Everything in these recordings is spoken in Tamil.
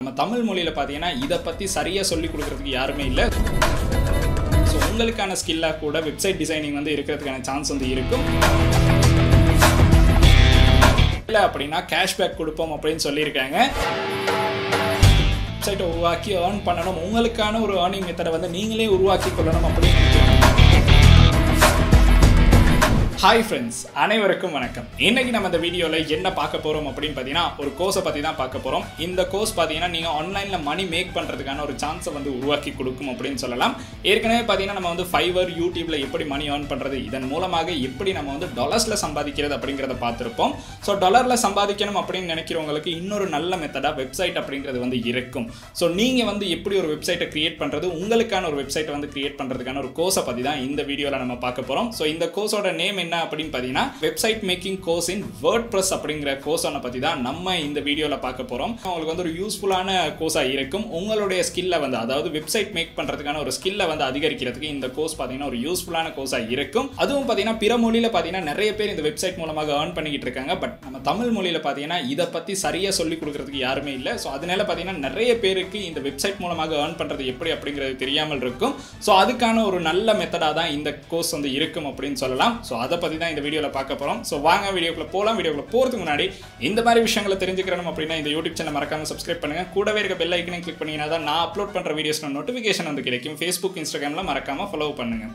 நம்ம தமிழ் மொழியில பாத்தீங்கன்னா இத பத்தி சரியா சொல்லி கொடுக்கிறதுக்கு யாருமே இல்ல. சோ உங்களுக்கான ஸ்கில்லா கூட வெப்சைட் டிசைனிங் வந்து இருக்கிறதுக்கான சான்ஸ் வந்து இருக்கும். இல்ல அப்படினா கேஷ்பேக் கொடுப்போம் அப்படினு சொல்லிருக்காங்க. வெப்சைட்டை உருவாக்கி earn பண்ணனும். உங்களுக்கான ஒரு earning மெத்தட வந்து நீங்களே உருவாக்கி கொள்ளணும் அப்படினு நினைக்கிறீங்க. Hi friends, அனைவருக்கும் வணக்கம். இன்னைக்கு நம்ம இந்த வீடியோல என்ன பார்க்க போறோம் அப்படினு பாத்தீங்கன்னா ஒரு கோர்ஸை பத்தி தான் பார்க்க போறோம். இந்த கோர்ஸ் பாத்தீங்கன்னா நீங்க ஆன்லைன்ல மணி மேக் பண்றதுக்கான ஒரு சான்ஸை வந்து உருவாக்கி கொடுக்கும் அப்படினு சொல்லலாம். ஏற்கனவே பாத்தீங்கன்னா நம்ம வந்து Fiverr, YouTubeல எப்படி மணி earn பண்றது, இதன் மூலமாக எப்படி நம்ம வந்து டாலர்ஸ்ல சம்பாதிக்கிறது அப்படிங்கறத பார்த்திருப்போம். சோ டாலர்ல சம்பாதிக்கணும் அப்படினு நினைக்கிறவங்களுக்கு இன்னொரு நல்ல மெத்தடா வெப்சைட் அப்படிங்கிறது வந்து இருக்கும். சோ நீங்க வந்து எப்படி ஒரு வெப்சைட்டை கிரியேட் பண்றது, உங்களுக்கான ஒரு வெப்சைட்டை வந்து கிரியேட் பண்றதுக்கான ஒரு கோர்ஸை பத்தி தான் இந்த வீடியோல நம்ம பார்க்க போறோம். சோ இந்த கோர்ஸோட நேம் என்ன அப்படின்னு பாத்தீங்கன்னா வெப்சைட் மேக்கிங் கோர்ஸ் இன் வேர்ட்பிரஸ் அப்படிங்கிற கோர்ஸ் ஒன்ன பத்தி தான் நம்ம இந்த வீடியோல பார்க்க போறோம். உங்களுக்கு வந்து ஒரு யூஸ்ஃபுல்லான கோர்ஸா இருக்கும். உங்களுடைய ஸ்கில்ல வந்து அதாவது வெப்சைட் மேக் பண்றதுக்கான ஒரு ஸ்கில்ல வந்து அதிகரிக்கிறதுக்கு இந்த கோர்ஸ் பாத்தீங்கன்னா ஒரு யூஸ்ஃபுல்லான கோர்ஸா இருக்கும். அதுவும் பாத்தீங்கன்னா பிற மொழியில பாத்தீங்கன்னா நிறைய பேர் இந்த வெப்சைட் மூலமாக earn பண்ணிக்கிட்டு இருக்காங்க. பட் நம்ம தமிழ் மொழியில பாத்தீங்கன்னா இத பத்தி சரியா சொல்லி கொடுக்கிறதுக்கு யாருமே இல்ல. சோ அதனால பாத்தீங்கன்னா நிறைய பேருக்கு இந்த வெப்சைட் மூலமாக earn பண்றது எப்படி அப்படிங்கிறது தெரியாமல் இருக்கும். சோ அதுக்கான ஒரு நல்ல மெத்தடா தான் இந்த கோர்ஸ் வந்து இருக்கும் அப்படின்னு சொல்லலாம். சோ அத பத்தி தான் இந்த வீடியோல பார்க்க போறோம். சோ வாங்க வீடியோக்குள்ள போலாம். வீடியோக்குள்ள போறதுக்கு முன்னாடி இந்த மாதிரி விஷயங்களை தெரிஞ்சுக்கணும் அப்படினா இந்த YouTube சேனலை மறக்காம சப்ஸ்கிரைப் பண்ணுங்க. கூடவே இருக்க பெல் ஐகானை கிளிக் பண்ணீங்கன்னா தான் நான் அப்லோட் பண்ற வீடியோஸ்ல நோட்டிஃபிகேஷன் வந்து கிடைக்கும். Facebook, Instagramல மறக்காம ஃபாலோ பண்ணுங்க.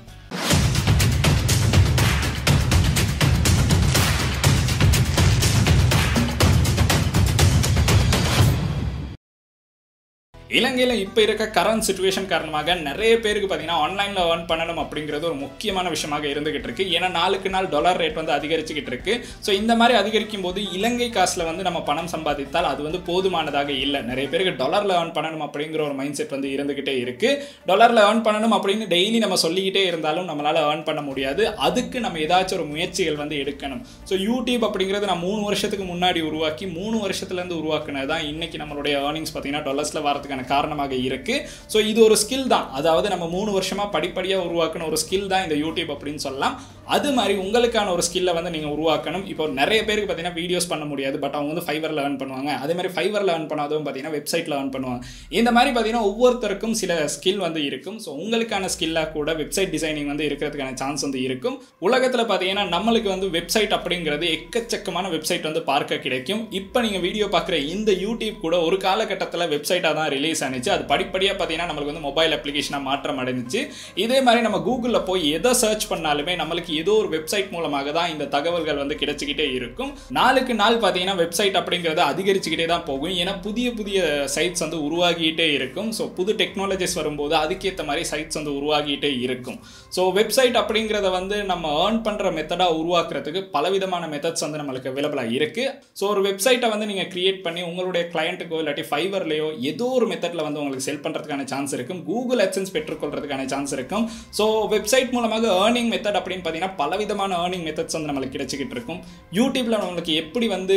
இலங்கையில இப்ப இருக்க கரண்ட் சிச்சுவேஷன் காரணமாக நிறைய பேருக்கு பாத்தீங்கன்னா ஆன்லைன்ல earn பண்ணணும் அப்படிங்கிறது ஒரு முக்கியமான விஷயமாக இருந்துகிட்டு இருக்கு. ஏன்னா நாளுக்கு நாள் டாலர் ரேட் வந்து அதிகரிச்சுக்கிட்டு இருக்கு. சோ இந்த மாதிரி அதிகரிக்கும் போது இலங்கை காசுல வந்து நம்ம பணம் சம்பாதித்தால் அது வந்து போதுமானதாக இல்லை. நிறைய பேருக்கு டாலர்ல earn பண்ணணும் அப்படிங்கிற ஒரு மைண்ட் செட் வந்து இருந்துகிட்டே இருக்கு. டாலர்ல earn பண்ணணும் அப்படின்னு டெய்லி நம்ம சொல்லிக்கிட்டே இருந்தாலும் நம்மளால earn பண்ண முடியாது. அதுக்கு நம்ம ஏதாச்சும் ஒரு முயற்சிகள் வந்து எடுக்கணும். சோ யூடியூப் அப்படிங்கிறது நான் 3 வருஷத்துக்கு முன்னாடி உருவாக்கி 3 வருஷத்துல இருந்து உருவாக்குனதான் இன்னைக்கு நம்மளுடைய earnings பாத்தீங்கன்னா டாலர்ஸ்ல வரதுக்கு காரணமாக இருக்கு. சோ இது ஒரு ஸ்கில் தான். அதாவது நம்ம 3 வருஷமா படிப்படியா உருவாக்குன ஒரு ஸ்கில் தான் இந்த யூடியூப் அப்படின்னு சொல்லலாம். அது மாதிரி உங்களுக்கான ஒரு ஸ்கில்லை வந்து நீங்க உருவாக்கணும். இப்போ நிறைய பேருக்கு பாத்தீங்கன்னா வீடியோஸ் பண்ண முடியாது. பட் அவங்க வந்து Fiverrல earn பண்ணுவாங்க. அதே மாதிரி Fiverrல earn பண்ணாதவங்க பாத்தீங்கன்னா வெப்சைட்ல earn பண்ணுவாங்க. இந்த மாதிரி பாத்தீங்கன்னா ஒவ்வொருத்தருக்கும் சில ஸ்கில் வந்து இருக்கும். சோ உங்களுக்கான ஸ்கில்லா கூட வெப்சைட் டிசைனிங் வந்து இருக்கிறதுக்கான சான்ஸ் வந்து இருக்கும். உலகத்துல பாத்தீங்கன்னா நம்மளுக்கு வந்து வெப்சைட் அப்படிங்கிறது எக்கச்சக்கமான வெப்சைட் வந்து பார்க்க கிடைக்கும். இப்போ நீங்க வீடியோ பார்க்குற இந்த யூடியூப் கூட ஒரு காலகட்டத்தில் வெப்சைட்டா தான் ரிலீஸ் ஆனிச்சு. அது படிப்படியா பாத்தீங்கன்னா நமக்கு வந்து மொபைல் அப்ளிகேஷனா மாற்றம் அடைஞ்சிச்சு. இதே மாதிரி நம்ம கூகுள்ல போய் எதை சர்ச் பண்ணாலுமே நம்மளுக்கு ஏதோ ஒரு வெப்சைட் மூலமாக தான் இந்த தகவல்கள் வந்து கிடைச்சிக்கிட்டே இருக்கும். நாளுக்கு நாள் பாத்தீங்கன்னா வெப்சைட் அப்படிங்கிறது அதிகரிச்சுக்கிட்டே தான் போகும். ஏன்னா புதிய புதிய சைட்ஸ் வந்து உருவாகிட்டே இருக்கும். ஸோ புது டெக்னாலஜிஸ் வரும்போது அதுக்கேற்ற மாதிரி சைட்ஸ் வந்து உருவாகிட்டே இருக்கும். ஸோ வெப்சைட் அப்படிங்கிறத வந்து நம்ம ஏர்ன் பண்ற மெத்தடா உருவாக்குறதுக்கு பலவிதமான மெத்தட்ஸ் வந்து நம்மளுக்கு அவைலபிளா இருக்கு. ஸோ ஒரு வெப்சைட்டை வந்து நீங்க கிரியேட் பண்ணி உங்களுடைய கிளையண்ட்டுக்கோ இல்லாட்டி Fiverrலயோ ஏதோ ஒரு மெத்தட்ல வந்து உங்களுக்கு செல் பண்றதுக்கான சான்ஸ் இருக்கும். கூகுள் AdSense பெற்றுக்கொள்றதுக்கான சான்ஸ் இருக்கும். சோ வெப்சைட் மூலமாக earning மெத்தட் அப்படின்னு பாத்தீங்கன்னா பலவிதமான earning மெத்தட்ஸ் வந்து நமக்கு கிடைச்சிட்டு இருக்கும். யூடியூப்ல நமக்கு எப்படி வந்து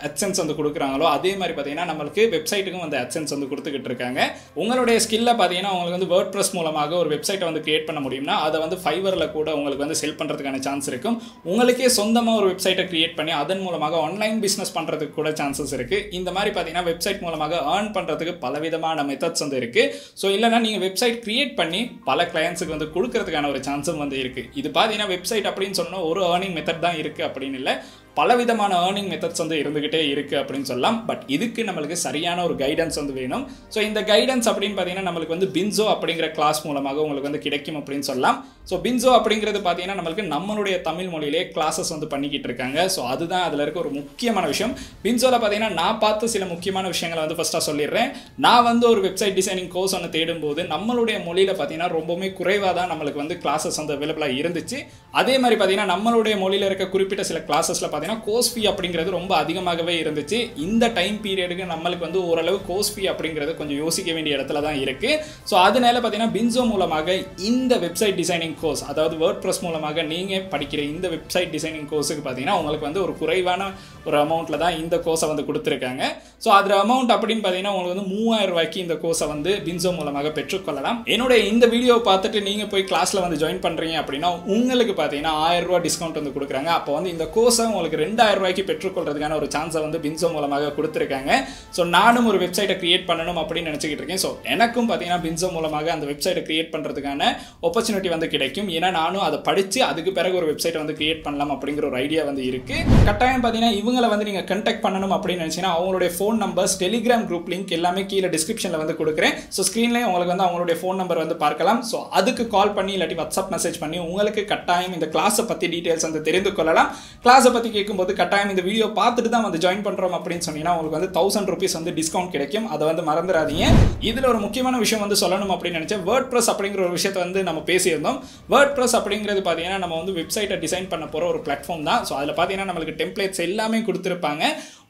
AdSense வந்து கொடுக்குறாங்களோ அதே மாதிரி பாத்தீங்கன்னா நமக்கு வெப்சைட்டுக்கும் வந்து AdSense வந்து கொடுத்துக்கிட்டு இருக்காங்க. உங்களுடைய ஸ்கில்ல பாத்தீங்கன்னா உங்களுக்கு வந்து வேர்ட்பிரஸ் மூலமாக ஒரு வெப்சைட்டை வந்து கிரியேட் பண்ண முடியும்னா அதை வந்து Fiverrல கூட உங்களுக்கு வந்து செல் பண்றதுக்கான சான்ஸ் இருக்கும். உங்களுக்கே சொந்தமா ஒரு வெப்சைட்டை கிரியேட் பண்ணி அதன் மூலமாக ஆன்லைன் பிசினஸ் பண்றதுக்கு கூட சான்சஸ் இருக்கு. இந்த மாதிரி பாத்தீங்கன்னா வெப்சைட் மூலமாக earn பண்றதுக்கு பலவிதமான மெத்தட்ஸ் வந்து இருக்கு. சோ இல்லனா நீங்க வெப்சைட் கிரியேட் பண்ணி பல கிளையண்ட்ஸ்க்கு வந்து கொடுக்கிறதுக்கான ஒரு சான்ஸும் வந்து இருக்கு. இது பாத்தீங்கன்னா வெப்சைட் அப்படின்னு சொன்னா ஒரு earning மெத்தட் தான் இருக்கு அப்படின்னு இல்ல, பலவிதமான earning மெத்தட்ஸ் வந்து இருந்துகிட்டே இருக்கு அப்படின்னு சொல்லலாம். பட் இதுக்கு நம்மளுக்கு சரியான ஒரு கைடன்ஸ் வந்து வேணும். ஸோ இந்த கைடன்ஸ் அப்படின்னு பார்த்தீங்கன்னா நம்மளுக்கு வந்து பின்சோ அப்படிங்கிற கிளாஸ் மூலமாக உங்களுக்கு வந்து கிடைக்கும் அப்படின்னு சொல்லலாம். ஸோ பின்சோ அப்படிங்கிறது பார்த்தீங்கன்னா நம்மளுக்கு நம்மளுடைய தமிழ் மொழியிலே கிளாஸஸ் வந்து பண்ணிக்கிட்டு இருக்காங்க. ஸோ அதுதான் அதில் இருக்க ஒரு முக்கியமான விஷயம். பின்சோவில் பார்த்தீங்கன்னா நான் பார்த்து சில முக்கியமான விஷயங்களை வந்து ஃபர்ஸ்ட்டாக சொல்லிடுறேன். நான் வந்து ஒரு வெப்சைட் டிசைனிங் கோர்ஸ் ஒன்று தேடும்போது நம்மளுடைய மொழியில் பார்த்தீங்கன்னா ரொம்பவுமே குறைவாக தான் நம்மளுக்கு வந்து கிளாஸஸ் வந்து அவைலபிளாக இருந்துச்சு. அதே மாதிரி பார்த்தீங்கன்னா நம்மளுடைய மொழியில் இருக்க குறிப்பிட்ட சில கிளாஸஸில் கோர்ஸ் ஃபீ அப்படிங்கிறது ரொம்ப அதிகமாகவே இருந்துச்சு. இந்த டைம் பீரியடுக்கு நம்மளுக்கு வந்து ஓரளவு கோர்ஸ் ஃபீ அப்படிங்கிறது கொஞ்சம் யோசிக்க வேண்டிய இடத்துல தான் இருக்கு. ஸோ அதனால பார்த்தீங்கன்னா பின்சோ மூலமாக இந்த வெப்சைட் டிசைனிங் கோர்ஸ் அதாவது வேர்ட்பிரஸ் மூலமாக நீங்க படிக்கிற இந்த வெப்சைட் டிசைனிங் கோர்ஸுக்கு பார்த்தீங்கன்னா உங்களுக்கு வந்து ஒரு குறைவான ஒரு அமௌண்ட்ல தான் இந்த கோர்ஸை வந்து கொடுத்துருக்காங்க. ஸோ அதோட அமௌண்ட் அப்படின்னு பார்த்தீங்கன்னா உங்களுக்கு வந்து 3000 ரூபாய்க்கு இந்த கோர்ஸை வந்து பின்சோ மூலமாக பெற்றுக்கொள்ளலாம். என்னுடைய இந்த வீடியோவை பார்த்துட்டு நீங்க போய் கிளாஸ்ல வந்து ஜாயின் பண்றீங்க அப்படின்னா உங்களுக்கு பார்த்தீங்கன்னா 1000 ரூபாய் டிஸ்கவுண்ட் வந்து கொடுக்குறாங்க. அப்போ வந்து இந்த கோர்ஸை உங்களுக்கு உங்களுக்கு 2000 ரூபாய்க்கு பெற்றுக்கொள்றதுக்கான ஒரு சான்ஸை வந்து பின்சோ மூலமாக கொடுத்துருக்காங்க. ஸோ நானும் ஒரு வெப்சைட்டை கிரியேட் பண்ணணும் அப்படின்னு நினச்சிக்கிட்டு இருக்கேன். ஸோ எனக்கும் பார்த்தீங்கன்னா பின்சோ மூலமாக அந்த வெப்சைட்டை கிரியேட் பண்ணுறதுக்கான ஆப்பர்ச்சுனிட்டி வந்து கிடைக்கும். ஏன்னா நானும் அதை படித்து அதுக்கு பிறகு ஒரு வெப்சைட்டை வந்து கிரியேட் பண்ணலாம் அப்படிங்கிற ஒரு ஐடியா வந்து இருக்குது. கட்டாயம் பார்த்தீங்கன்னா இவங்களை வந்து நீங்கள் கண்டெக்ட் பண்ணணும் அப்படின்னு நினச்சிங்கன்னா அவங்களுடைய phone numbers, Telegram group link எல்லாமே கீழே டிஸ்கிரிப்ஷனில் வந்து கொடுக்குறேன். ஸோ ஸ்க்ரீன்லேயே உங்களுக்கு வந்து அவங்களுடைய ஃபோன் நம்பர் வந்து பார்க்கலாம். ஸோ அதுக்கு கால் பண்ணி இல்லாட்டி வாட்ஸ்அப் மெசேஜ் பண்ணி உங்களுக்கு கட்டாயம் இந்த கிளாஸை பற்றி டீட்டெயில்ஸ் வந்து தெரிந்து கொள்ளலாம். கிளாஸை பற்றி கேட்கும்போது கட்டாயம் இந்த வீடியோ பார்த்துட்டு தான் வந்து ஜாயின் பண்ணுறோம் அப்படின்னு சொன்னீங்கன்னா உங்களுக்கு வந்து 1000 rupees வந்து டிஸ்கவுண்ட் கிடைக்கும். அதை வந்து மறந்துடாதீங்க. இதில் ஒரு முக்கியமான விஷயம் வந்து சொல்லணும் அப்படின்னு நினச்சேன். WordPress அப்படிங்கிற ஒரு விஷயத்தை வந்து நம்ம பேசியிருந்தோம். WordPress அப்படிங்கிறது பார்த்தீங்கன்னா நம்ம வந்து வெப்சைட்டை டிசைன் பண்ண போகிற ஒரு பிளாட்ஃபார்ம் தான். ஸோ அதில் பார்த்தீங்கன்னா நம்மளுக்கு டெம்ப்ளேட்ஸ் எல்லாமே கொடுத்துருப்பாங்க.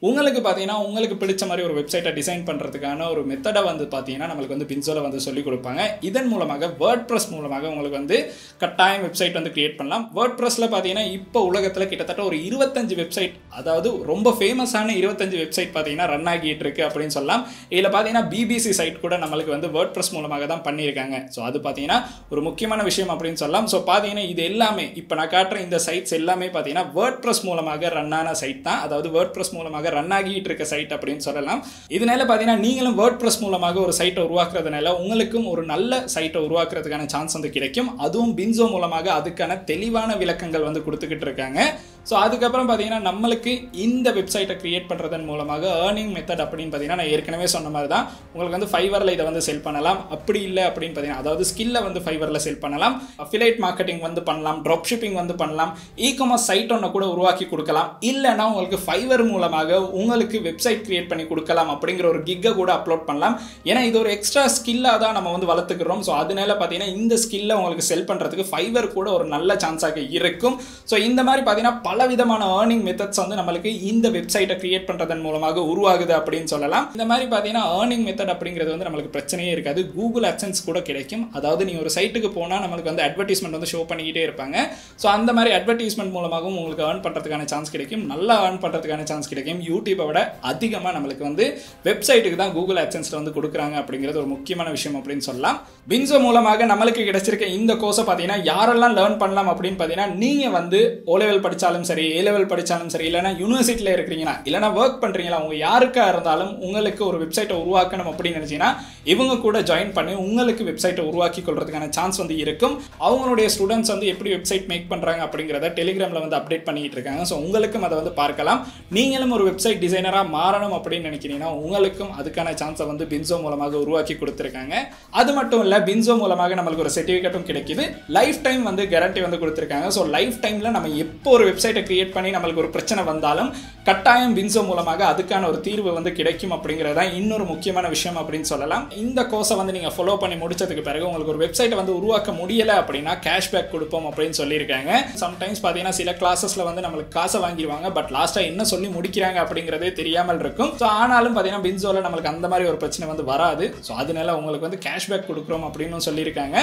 உங்களுக்கு பார்த்தீங்கன்னா உங்களுக்கு பிடிச்ச மாதிரி ஒரு வெப்சைட்டை டிசைன் பண்ணுறதுக்கான ஒரு மெத்தடை வந்து பார்த்தீங்கன்னா நம்மளுக்கு வந்து பின்சோல வந்து சொல்லிக் கொடுப்பாங்க. இதன் மூலமாக WordPress மூலமாக உங்களுக்கு வந்து கட்டாயம் வெப்சைட் வந்து கிரியேட் பண்ணலாம். WordPressல பார்த்தீங்கன்னா இப்போ உலகத்தில் கிட்டத்தட்ட ஒரு 25 வெப்சைட், அதாவது ரொம்ப ஃபேமஸான 25 வெப்சைட் பார்த்தீங்கன்னா ரன் ஆகிட்டு இருக்கு அப்படின்னு சொல்லலாம். இதில் பார்த்தீங்கன்னா BBC சைட் கூட நம்மளுக்கு வந்து WordPress மூலமாக தான் பண்ணியிருக்காங்க. ஸோ அது பார்த்தீங்கன்னா ஒரு முக்கியமான விஷயம் அப்படின்னு சொல்லலாம். ஸோ பார்த்தீங்கன்னா இது எல்லாமே இப்போ நான் காட்டுற இந்த சைட்ஸ் எல்லாமே பார்த்தீங்கன்னா WordPress மூலமாக ரன் ஆன சைட் தான். அதாவது WordPress மூலமாக ரன் ஆகிட்டு இருக்க சைட் அப்படின்னு சொல்லலாம். இதனால பார்த்தீங்கன்னா நீங்களும் WordPress மூலமாக ஒரு சைட்டை உருவாக்குறதுனால உங்களுக்கும் ஒரு நல்ல சைட்டை உருவாக்குறதுக்கான சான்ஸ் வந்து கிடைக்கும். அதுவும் பின்சோ மூலமாக அதுக்கான தெளிவான விளக்கங்கள் வந்து கொடுத்துக்கிட்டு இருக்காங்க. ஸோ அதுக்கப்புறம் பார்த்தீங்கன்னா நம்மளுக்கு இந்த வெப்சைட்டை கிரியேட் பண்ணுறதன் மூலமாக ஏர்னிங் மெத்தட் அப்படின்னு பார்த்தீங்கன்னா நான் ஏற்கனவே சொன்ன மாதிரி தான் உங்களுக்கு வந்து ஃபைவரில் இதை வந்து செல் பண்ணலாம். அப்படி இல்லை அப்படின்னு பார்த்தீங்கன்னா அதாவது ஸ்கில்லை வந்து ஃபைவரில் செல் பண்ணலாம், அஃபிலியேட் மார்க்கெட்டிங் வந்து பண்ணலாம், ட்ராப் ஷிப்பிங் வந்து பண்ணலாம், இ-காமர்ஸ் சைட் ஒன்று கூட உருவாக்கி கொடுக்கலாம். இல்லைன்னா உங்களுக்கு ஃபைவர் மூலமாக உங்களுக்கு வெப்சைட் கிரியேட் பண்ணி கொடுக்கலாம் அப்படிங்கிற ஒரு கிக்கை கூட அப்லோட் பண்ணலாம். ஏன்னா இது ஒரு எக்ஸ்ட்ரா ஸ்கில்லாக தான் நம்ம வந்து வளர்த்துக்கிறோம். ஸோ அதனால பார்த்தீங்கன்னா இந்த ஸ்கில்லை உங்களுக்கு செல் பண்ணுறதுக்கு ஃபைவர் கூட ஒரு நல்ல சான்ஸாக இருக்கும். ஸோ இந்த மாதிரி பார்த்தீங்கன்னா பல விதமான ஏர்னிங் மெத்தட்ஸ் வந்து நம்மளுக்கு இந்த வெப்சைட்டை கிரியேட் பண்ணுறதன் மூலமாக உருவாகுது அப்படின்னு சொல்லலாம். இந்த மாதிரி பார்த்தீங்கன்னா ஏர்னிங் மெத்தட் அப்படிங்கிறது வந்து நம்மளுக்கு பிரச்சனையே இருக்காது. கூகுள் அட்சன்ஸ் கூட கிடைக்கும். அதாவது நீங்கள் ஒரு சைட்டுக்கு போனால் நம்மளுக்கு வந்து அட்வர்டைஸ்மெண்ட் வந்து ஷோ பண்ணிக்கிட்டே இருப்பாங்க. ஸோ அந்த மாதிரி அட்வர்டைஸ்மெண்ட் மூலமாகவும் உங்களுக்கு ஏர்ன் பண்ணுறதுக்கான சான்ஸ் கிடைக்கும். நல்லா ஏர்ன் பண்ணுறதுக்கான சான்ஸ் கிடைக்கும். யூடியூப்பை விட அதிகமாக நம்மளுக்கு வந்து வெப்சைட்டுக்கு தான் கூகுள் அட்சன்ஸில் வந்து கொடுக்குறாங்க அப்படிங்கிறது ஒரு முக்கியமான விஷயம் அப்படின்னு சொல்லலாம். பின்சோ மூலமாக நம்மளுக்கு கிடைச்சிருக்க இந்த கோர்ஸை பார்த்தீங்கன்னா யாரெல்லாம் லேர்ன் பண்ணலாம் அப்படின்னு பார்த்தீங்கன்னா நீங்கள் வந்து O லெவல் படித்தாலும் சரி, A லெவல் படித்தாலும் சரி, இல்லைனா யூனிவர்சிட்டியில் இருக்கிறீங்கன்னா, இல்லைனா ஒர்க் பண்ணுறீங்களா, உங்க யாருக்கா இருந்தாலும் உங்களுக்கு ஒரு வெப்சைட்டை உருவாக்கணும் அப்படின்னு நினைச்சீங்கன்னா இவங்க கூட ஜாயின் பண்ணி உங்களுக்கு வெப்சைட்டை உருவாக்கி கொள்றதுக்கான சான்ஸ் வந்து இருக்கும். அவங்களுடைய ஸ்டூடெண்ட்ஸ் வந்து எப்படி வெப்சைட் மேக் பண்ணுறாங்க அப்படிங்கிறத டெலிகிராமில் வந்து அப்டேட் பண்ணிட்டு இருக்காங்க. ஸோ உங்களுக்கும் அதை வந்து பார்க்கலாம். நீங்களும் ஒரு வெப்சைட் டிசைனராக மாறணும் அப்படின்னு நினைக்கிறீங்கன்னா உங்களுக்கும் அதுக்கான சான்ஸை வந்து பின்சோ மூலமாக உருவாக்கி கொடுத்துருக்காங்க. அது மட்டும் இல்லை, பின்சோ மூலமாக நம்மளுக்கு ஒரு சர்டிஃபிகேட்டும் கிடைக்குது. லைஃப் டைம் வந்து கேரண்டி வந்து கொடுத்துருக்காங்க. ஸோ லைஃப் டைமில் நம்ம எப்போ ஒரு வெப்சைட்டை கிரியேட் பண்ணி நம்மளுக்கு ஒரு பிரச்சனை வந்தாலும் கட்டாயம் பின்சோ மூலமாக அதுக்கான ஒரு தீர்வு வந்து கிடைக்கும் அப்படிங்கிறதா இன்னொரு முக்கியமான விஷயம் அப்படின்னு சொல்லலாம். இந்த கோர்ஸை வந்து நீங்கள் ஃபாலோ பண்ணி முடிச்சதுக்கு பிறகு உங்களுக்கு ஒரு வெப்சைட்டை வந்து உருவாக்க முடியலை அப்படின்னா கேஷ்பேக் கொடுப்போம் அப்படின்னு சொல்லியிருக்காங்க. சம்டைம்ஸ் பார்த்தீங்கன்னா சில கிளாஸஸில் வந்து நம்மளுக்கு காசை வாங்கிடுவாங்க, பட் லாஸ்ட்டாக என்ன சொல்லி முடிக்கிறாங்க அப்படிங்கிறதே தெரியாமல் இருக்கும். ஸோ ஆனாலும் பார்த்தீங்கன்னா பின்சோவில் நம்மளுக்கு அந்த மாதிரி ஒரு பிரச்சனை வந்து வராது. ஸோ அதனால உங்களுக்கு வந்து கேஷ்பேக் கொடுக்குறோம் அப்படின்னு சொல்லியிருக்காங்க.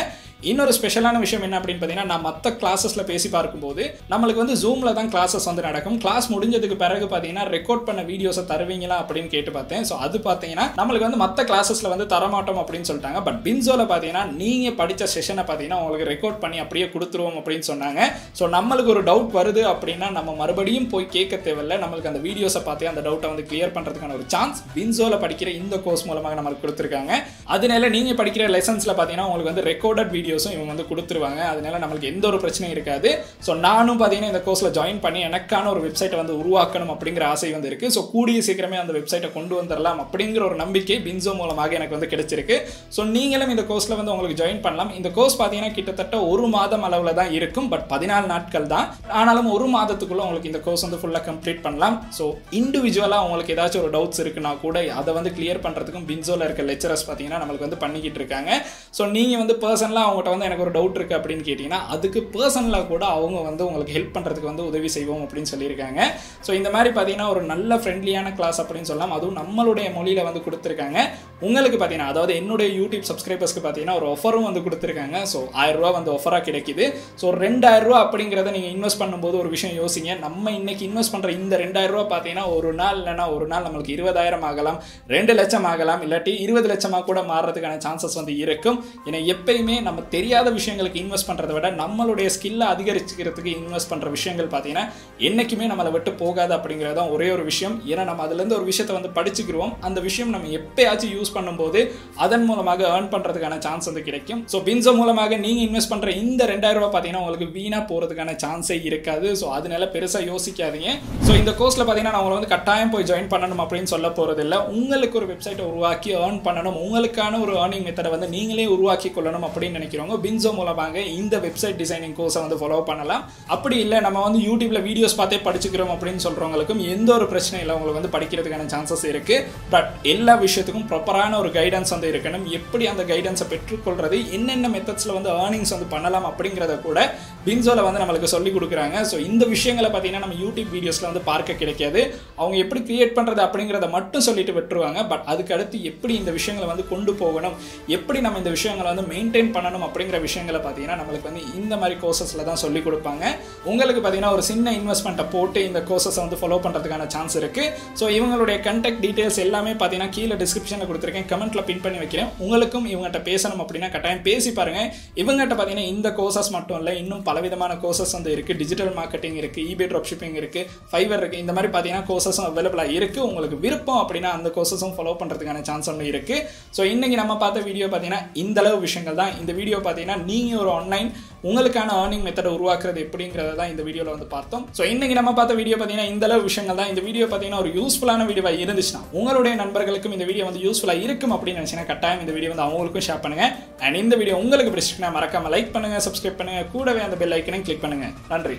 இன்னொரு ஸ்பெஷலான விஷயம் என்ன அப்படின்னு பார்த்தீங்கன்னா நான் மற்ற கிளாஸஸில் பேசி பார்க்கும்போது நம்மளுக்கு வந்து ஜூமில் தான் கிளாஸஸ் வந்து நடக்கும். கிளாஸ் முடிஞ்சதுக்கு பிறகு பார்த்தீங்கன்னா ரெக்கார்ட் பண்ண வீடியோஸை தருவீங்களா அப்படின்னு கேட்டு பார்த்தேன். ஸோ அது பார்த்தீங்கன்னா நம்மளுக்கு வந்து மற்ற கிளாஸஸில் வந்து தரமாட்டோம் அப்படின்னு சொல்லிட்டாங்க. பட் பின்சோவில் பார்த்தீங்கன்னா நீங்கள் படித்த செஷனை பார்த்தீங்கன்னா உங்களுக்கு ரெக்கார்ட் பண்ணி அப்படியே கொடுத்துருவோம் அப்படின்னு சொன்னாங்க. ஸோ நம்மளுக்கு ஒரு டவுட் வருது அப்படின்னா நம்ம மறுபடியும் போய் கேட்க தேவையில்லை. நம்மளுக்கு அந்த வீடியோஸை பார்த்து அந்த டவுட்டை வந்து கிளியர் பண்ணுறதுக்கான ஒரு சான்ஸ் பின்சோவில் படிக்கிற இந்த கோர்ஸ் மூலமாக நம்மளுக்கு கொடுத்துருக்காங்க. அதனால நீங்கள் படிக்கிற லெசன்ஸில் பார்த்தீங்கன்னா உங்களுக்கு வந்து ரெக்கார்டட் வீடியோஸும் இவங்க வந்து கொடுத்துருவாங்க. அதனால நம்மளுக்கு எந்த ஒரு பிரச்சனையும் இருக்காது. ஸோ நானும் பார்த்தீங்கன்னா இந்த கோர்ஸில் ஜாயின் பண்ணி எனக்கான ஒரு வெப்சைட்டை வந்து உருவாக்கணும் அப்படிங்கிற ஆசை வந்து இருக்குது. ஸோ கூடிய சீக்கிரமே அந்த வெப்சைட்டை கொண்டு வந்துடலாம் அப்படிங்கிற ஒரு நம்பிக்கை பின்சோ மூலமாக எனக்கு வந்து கிடைச்சிருக்கு. ஸோ நீங்களும் இந்த கோர்ஸில் வந்து உங்களுக்கு ஜாயின் பண்ணலாம். இந்த கோர்ஸ் பார்த்தீங்கன்னா கிட்டத்தட்ட 1 மாதம் அளவில் தான் இருக்கும். பட் 14 நாட்கள் தான். ஆனாலும் 1 மாதத்துக்குள்ளே உங்களுக்கு இந்த கோர்ஸ் வந்து ஃபுல்லாக கம்ப்ளீட் பண்ணலாம். ஸோ இண்டிவிஜுவலாக உங்களுக்கு ஏதாச்சும் ஒரு டவுட்ஸ் இருக்குன்னா கூட அதை வந்து கிளியர் பண்ணுறதுக்கும் பின்சோவில் இருக்க லெக்சரர்ஸ் பார்த்தீங்கன்னா நம்மளுக்கு வந்து பண்ணிக்கிட்டு இருக்காங்க. ஸோ நீங்கள் வந்து பர்சனலாக அவங்ககிட்ட வந்து எனக்கு ஒரு டவுட் இருக்குது அப்படின்னு கேட்டிங்கன்னா அதுக்கு பர்சனலாக கூட அவங்க வந்து உங்களுக்கு ஹெல்ப் பண்ணுறதுக்கு வந்து உதவி செய்வோம் அப்படின்னு சொல்லியிருக்காங்க. ஸோ இந்த மாதிரி பார்த்தீங்கன்னா ஒரு நல்ல ஃப்ரெண்ட்லியான கிளாஸ் அப்படின்னு சொல்லலாம். அதுவும் நம்மளுடைய மொழியில் வந்து கொடுத்துருக்காங்க. உங்களுக்கு பார்த்தீங்கன்னா அதாவது என்னுடைய யூடியூப் சப்ஸ்கிரைபர்ஸ்க்கு பார்த்தீங்கன்னா ஒரு ஆஃபரும் வந்து கொடுத்துருக்காங்க. ஸோ 1000 ரூபா வந்து ஆஃபராக கிடைக்குது. ஸோ 2000 ரூபா அப்படிங்கிறத நீங்கள் இன்வெஸ்ட் பண்ணும்போது ஒரு விஷயம் யோசிங்க. நம்ம இன்னைக்கு இன்வெஸ்ட் பண்ணுற இந்த 2000 ரூபா பார்த்தீங்கன்னா ஒரு நாள் இல்லைனா ஒரு நாள் நம்மளுக்கு 20,000 ஆகலாம், 2 லட்சம் ஆகலாம், இல்லாட்டி 20 லட்சமாக கூட மாறுறதுக்கான சான்சஸ் வந்து இருக்கும். ஏன்னா எப்பயுமே நம்ம தெரியாத விஷயங்களுக்கு இன்வெஸ்ட் பண்ணுறதை விட நம்மளுடைய ஸ்கில்லை அதிகரிச்சுக்கிறதுக்கு இன்வெஸ்ட் பண்ணுற விஷயங்கள் பார்த்தீங்கன்னா என்றைக்குமே நம்மளை விட்டு போகாது அப்படிங்கிறது தான் ஒரே ஒரு விஷயம். ஏன்னா நம்ம அதுலேருந்து ஒரு விஷயத்தை வந்து படிச்சுக்கிறோம். அந்த விஷயம் நம்ம எப்பயாச்சும் யூஸ் பண்ணும்போது அதன் மூலமாக ஏர்ன் பண்ணுறதுக்கான சான்ஸ் வந்து கிடைக்கும். ஸோ பின்சோ மூலமாக நீங்கள் இன்வெஸ்ட் பண்ணுற இந்த 2000 ரூபா பார்த்தீங்கன்னா உங்களுக்கு வீணாக போகிறதுக்கான சான்ஸே இருக்காது. ஸோ அதனால பெருசாக யோசிக்காதீங்க. ஸோ இந்த கோர்ஸில் பார்த்தீங்கன்னா நான் உங்களை வந்து கட்டாயம் போய் ஜாயின் பண்ணணும் அப்படின்னு சொல்ல போகிறது இல்லை. உங்களுக்கு ஒரு வெப்சைட்டை உருவாக்கி ஏர்ன் பண்ணணும், உங்களுக்கான ஒரு ஏர்னிங் மெத்தடை வந்து நீங்களே உருவாக்கி கொள்ளணும் அப்படின்னு நினைக்கிறவங்க பின்சோ மூலமாக இந்த வெப்சைட் டிசைனிங் கோர்ஸை வந்து ஃபாலோ பண்ணலாம். அப்படி இல்லை நம்ம வந்து யூடியூப்ல வீடியோஸ் பார்த்தே படிச்சுக்கிறோம் அப்படின்னு சொல்கிறவங்களுக்கும் எந்த ஒரு பிரச்சனையும் இல்லை, உங்களுக்கு வந்து படிக்கிறதுக்கான சான்சஸ் இருக்குது. பட் எல்லா விஷயத்துக்கும் ப்ராப்பரான ஒரு கைடன்ஸ் வந்து இருக்கணும். எப்படி அந்த கைடன்ஸை பெற்றுக்கொள்றது, என்னென்ன மெத்தட்ஸில் வந்து ஏர்னிங்ஸ் வந்து பண்ணலாம் அப்படிங்கிறத கூட பின்சோல வந்து நம்மளுக்கு சொல்லி கொடுக்குறாங்க. ஸோ இந்த விஷயங்களை பார்த்தீங்கன்னா நம்ம யூடியூப் வீடியோஸில் வந்து பார்க்க கிடைக்காது. அவங்க எப்படி கிரியேட் பண்ணுறது அப்படிங்கிறத மட்டும் சொல்லிட்டு விட்டுருவாங்க. பட் அதுக்கு அடுத்து எப்படி இந்த விஷயங்களை வந்து கொண்டு போகணும், எப்படி நம்ம இந்த விஷயங்களை வந்து மெயின்டைன் பண்ணணும் அப்படிங்கிற விஷயங்களை பார்த்தீங்கன்னா நம்மளுக்கு வந்து இந்த மாதிரி கோர்சஸில் தான் சொல்லி கொடுப்பாங்க. உங்களுக்கு பார்த்தீங்கன்னா ஒரு சின்ன இன்வெஸ்ட்மெண்ட்டை போட்டு இந்த கோர்சஸை வந்து ஃபாலோ பண்ணுறதுக்கான சான்ஸ் இருக்குது. ஸோ இவங்களுடைய கான்டாக்ட் டீட்டெயில்ஸ் எல்லாமே பார்த்தீங்கன்னா கீழே டிஸ்கிரிப்ஷனில் கொடுத்துருக்கேன், கமெண்ட்ல பின் பண்ணி வைக்கிறேன். உங்களுக்கும் இவங்ககிட்ட பேசணும் அப்படின்னா கட்டாயம் பேசி பாருங்க. இவங்ககிட்ட பார்த்தீங்கன்னா இந்த கோர்சஸ் மட்டும் இல்லை, இன்னும் பலவிதமான கோர்சஸ் வந்து இருக்கு. டிஜிட்டல் மார்க்கெட்டிங் இருக்கு, eBay ட்ராப் ஷிப்பிங் இருக்கு, ஃபைவர் இருக்கு. இந்த மாதிரி பார்த்தீங்கன்னா கோர்சஸும் அவைலபிளாக இருக்கு. உங்களுக்கு விருப்பம் அப்படின்னா அந்த கோர்சஸும் ஃபாலோ பண்ணுறதுக்கான சான்ஸ் ஒன்று இருக்கு. ஸோ இன்னைக்கு நம்ம பார்த்த வீடியோ பார்த்தீங்கன்னா இந்த அளவு விஷயங்கள் தான். இந்த வீடியோ பார்த்தீங்கன்னா நீங்கள் ஒரு ஆன்லைன் உங்களுக்கான ஏர்னிங் மெத்தடை உருவாக்குறது எப்படிங்கிறத தான் இந்த வீடியோவில் வந்து பார்த்தோம். ஸோ இன்னைக்கு நம்ம பார்த்த வீடியோ பார்த்தீங்கன்னா இந்த அளவு விஷயங்கள் தான். இந்த வீடியோ பார்த்தீங்கன்னா ஒரு யூஸ்ஃபுல்லான வீடியோவாக இருந்துச்சுன்னா உங்களுடைய நண்பர்களுக்கும் இந்த வீடியோ வந்து யூஸ்ஃபுல்லாக இருக்கும் அப்படின்னு நினைச்சீங்கன்னா கட்டாயம் இந்த வீடியோ வந்து அவங்களுக்கும் ஷேர் பண்ணுங்க. அண்ட் இந்த வீடியோ உங்களுக்கு பிடிச்சிருக்குன்னா மறக்காம லைக் பண்ணுங்க, சப்ஸ்கிரைப் பண்ணுங்க, கூடவே அந்த பெல் ஐக்கனையும் கிளிக் பண்ணுங்க. நன்றி.